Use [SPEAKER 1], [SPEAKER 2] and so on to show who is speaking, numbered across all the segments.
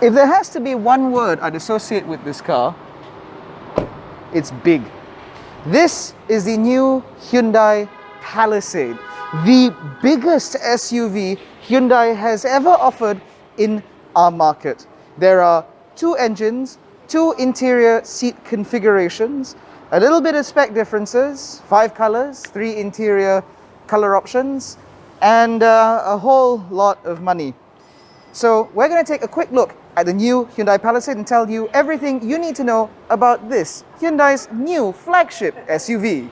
[SPEAKER 1] If there has to be one word I'd associate with this car, it's big. This is the new Hyundai Palisade, the biggest SUV Hyundai has ever offered in our market. There are 2 engines, 2 interior seat configurations, a little bit of spec differences, 5 colors, 3 interior color options, and a whole lot of money. So we're going to take a quick look at the new Hyundai Palisade and tell you everything you need to know about this Hyundai's new flagship SUV.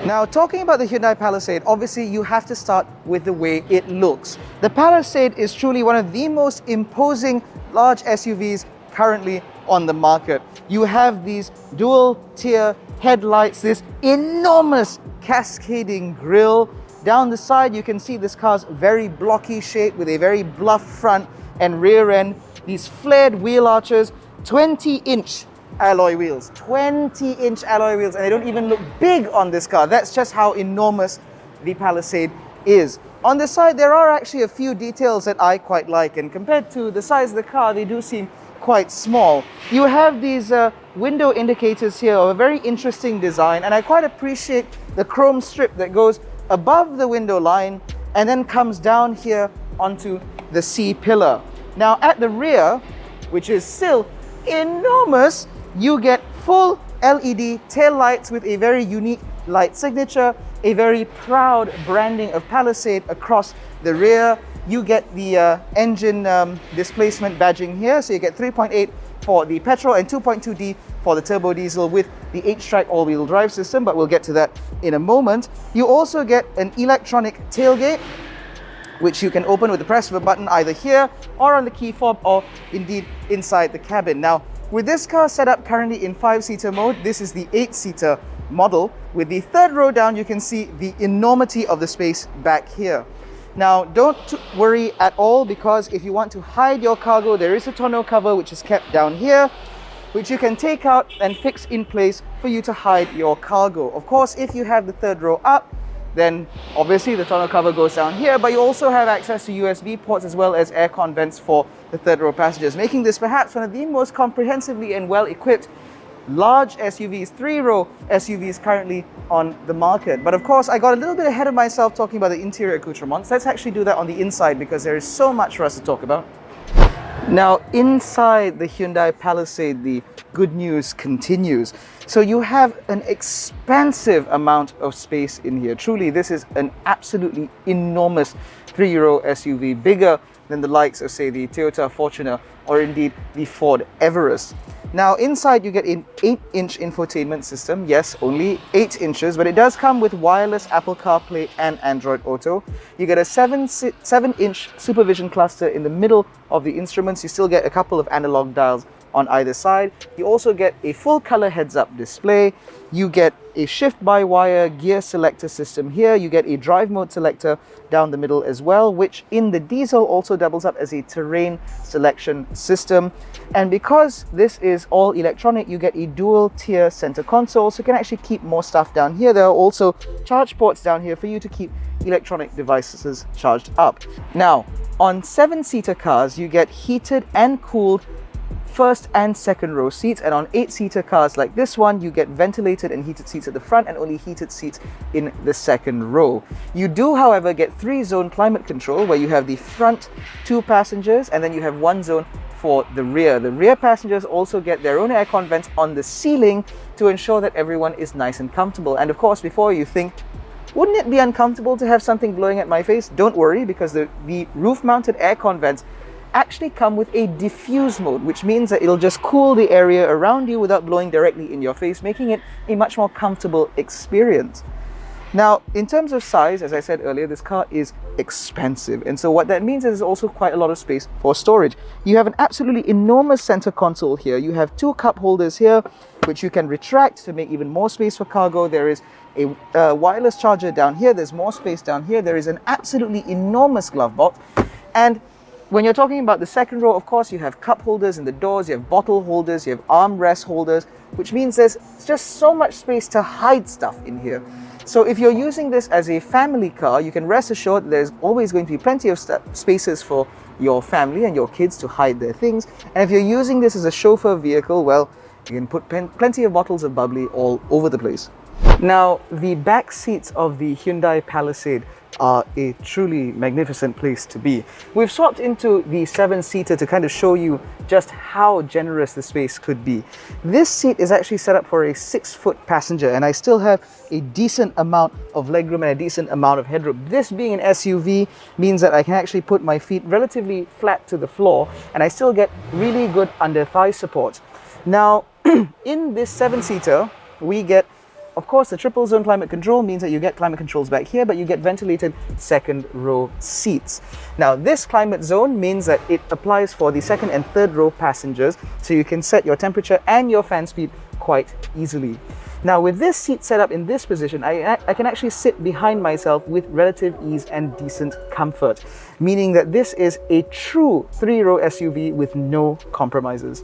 [SPEAKER 1] Now, talking about the Hyundai Palisade, obviously you have to start with the way it looks. The Palisade is truly one of the most imposing large SUVs currently on the market. You have these dual tier headlights, this enormous cascading grille. Down the side, you can see this car's very blocky shape with a very bluff front and rear end. These flared wheel arches, 20-inch alloy wheels, 20-inch alloy wheels, and they don't even look big on this car. That's just how enormous the Palisade is. On the side, there are actually a few details that I quite like, and compared to the size of the car, they do seem quite small. You have these window indicators here of a very interesting design, and I quite appreciate the chrome strip that goes above the window line and then comes down here onto the C pillar. Now at the rear, which is still enormous, you get full LED tail lights with a very unique light signature, a very proud branding of Palisade across the rear. You get the engine displacement badging here, so you get 3.8 for the petrol and 2.2D for the turbo diesel with the H-Track all-wheel drive system, but we'll get to that in a moment. You also get an electronic tailgate, which you can open with the press of a button either here or on the key fob or indeed inside the cabin. Now, with this car set up currently in 5-seater mode, this is the 8-seater model. With the third row down, you can see the enormity of the space back here. Now, don't worry at all, because if you want to hide your cargo, there is a tonneau cover which is kept down here, which you can take out and fix in place for you to hide your cargo. Of course, if you have the third row up, then obviously the tonneau cover goes down here, but you also have access to USB ports as well as aircon vents for the third row passengers, making this perhaps one of the most comprehensively and well-equipped large SUVs, 3-row SUVs currently on the market. But of course, I got a little bit ahead of myself talking about the interior accoutrements. Let's actually do that on the inside, because there is so much for us to talk about. Now, inside the Hyundai Palisade, the good news continues. So you have an expansive amount of space in here. Truly, this is an absolutely enormous 3-row SUV, bigger than the likes of, say, the Toyota Fortuner or indeed the Ford Everest. Now, inside you get an 8-inch infotainment system. Yes, only 8 inches, but it does come with wireless Apple CarPlay and Android Auto. You get a 7-inch supervision cluster in the middle of the instruments. You still get a couple of analog dials on either side. You also get a full color heads-up display. You get a shift-by-wire gear selector system here. You get a drive mode selector down the middle as well, which in the diesel also doubles up as a terrain selection system. And because this is all electronic, you get a dual tier center console, so you can actually keep more stuff down here. There are also charge ports down here for you to keep electronic devices charged up. Now, on 7-seater cars, you get heated and cooled first and second row seats, and on 8-seater cars like this one, you get ventilated and heated seats at the front and only heated seats in the second row. You do, however, get 3-zone climate control, where you have the front 2 passengers and then you have 1 zone for the rear. The rear passengers also get their own aircon vents on the ceiling to ensure that everyone is nice and comfortable. And of course, before you think, wouldn't it be uncomfortable to have something blowing at my face? Don't worry, because the roof-mounted aircon vents actually come with a diffuse mode, which means that it'll just cool the area around you without blowing directly in your face, making it a much more comfortable experience. Now, in terms of size, as I said earlier, this car is expensive, and so what that means is there's also quite a lot of space for storage. You have an absolutely enormous center console here. You have 2 cup holders here, which you can retract to make even more space for cargo. There is a wireless charger down here. There's more space down here. There is an absolutely enormous glove box. And when you're talking about the second row, of course, you have cup holders in the doors, you have bottle holders, you have armrest holders, which means there's just so much space to hide stuff in here. So if you're using this as a family car, you can rest assured there's always going to be plenty of spaces for your family and your kids to hide their things. And if you're using this as a chauffeur vehicle, well, you can put plenty of bottles of bubbly all over the place. Now, the back seats of the Hyundai Palisade are a truly magnificent place to be. We've swapped into the 7-seater to kind of show you just how generous the space could be. This seat is actually set up for a 6-foot passenger, and I still have a decent amount of legroom and a decent amount of headroom. This being an SUV means that I can actually put my feet relatively flat to the floor, and I still get really good under thigh support. Now, in this 7-seater, we get, of course, the triple zone climate control means that you get climate controls back here, but you get ventilated second row seats. Now, this climate zone means that it applies for the second and third row passengers, so you can set your temperature and your fan speed quite easily. Now, with this seat set up in this position, I can actually sit behind myself with relative ease and decent comfort, meaning that this is a true 3-row SUV with no compromises.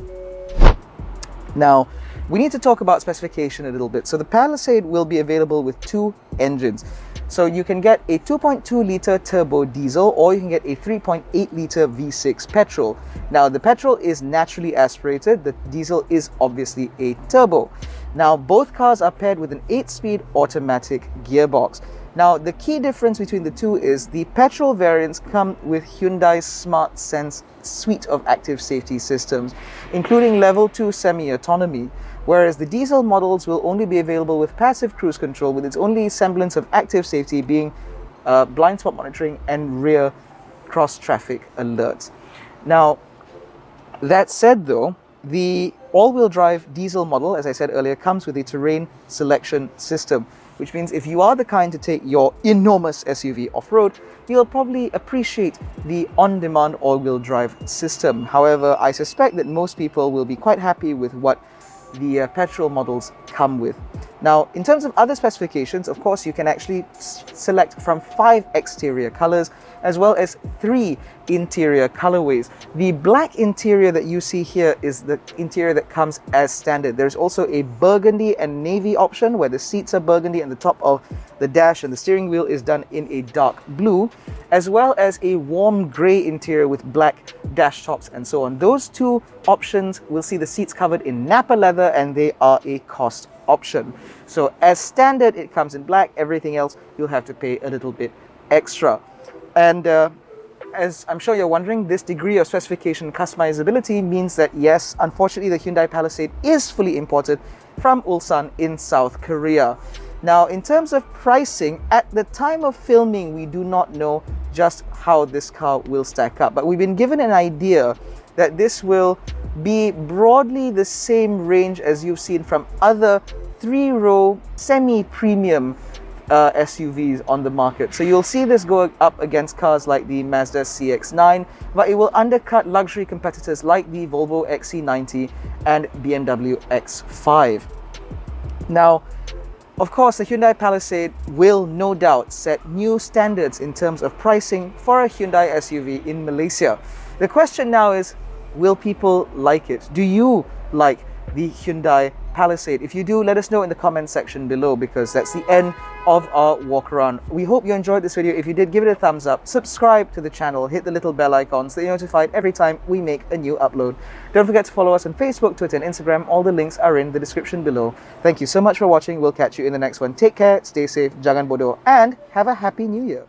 [SPEAKER 1] Now, we need to talk about specification a little bit. So the Palisade will be available with 2 engines. So you can get a 2.2 litre turbo diesel, or you can get a 3.8 litre V6 petrol. Now, the petrol is naturally aspirated. The diesel is obviously a turbo. Now, both cars are paired with an 8-speed automatic gearbox. Now, the key difference between the two is the petrol variants come with Hyundai's Smart Sense suite of active safety systems, including level 2 semi-autonomy, whereas the diesel models will only be available with passive cruise control, with its only semblance of active safety being blind spot monitoring and rear cross-traffic alerts. Now, that said though, the all-wheel drive diesel model, as I said earlier, comes with a terrain selection system, which means if you are the kind to take your enormous SUV off-road, you'll probably appreciate the on-demand all-wheel drive system. However, I suspect that most people will be quite happy with what the petrol models come with. Now, in terms of other specifications, of course, you can actually select from 5 exterior colors as well as 3 interior colorways. The black interior that you see here is the interior that comes as standard. There's also a burgundy and navy option where the seats are burgundy and the top of the dash and the steering wheel is done in a dark blue, as well as a warm gray interior with black dash tops and so on. Those 2 options will see the seats covered in Napa leather, and they are a cost option. So as standard, it comes in black. Everything else, you'll have to pay a little bit extra. And as I'm sure you're wondering, this degree of specification customizability means that yes, unfortunately, the Hyundai Palisade is fully imported from Ulsan in South Korea. Now, in terms of pricing, at the time of filming, we do not know just how this car will stack up, but we've been given an idea that this will be broadly the same range as you've seen from other 3-row semi-premium SUVs on the market. So you'll see this go up against cars like the Mazda CX-9, but it will undercut luxury competitors like the Volvo XC90 and BMW X5. Now, of course, the Hyundai Palisade will no doubt set new standards in terms of pricing for a Hyundai SUV in Malaysia. The question now is, will people like it? Do you like the Hyundai Palisade? If you do, let us know in the comment section below, because that's the end of our walk around. We hope you enjoyed this video. If you did, give it a thumbs up, subscribe to the channel, hit the little bell icon so that you're notified every time we make a new upload. Don't forget to follow us on Facebook, Twitter and Instagram. All the links are in the description below. Thank you so much for watching. We'll catch you in the next one. Take care, stay safe, jangan bodoh, and have a happy new year.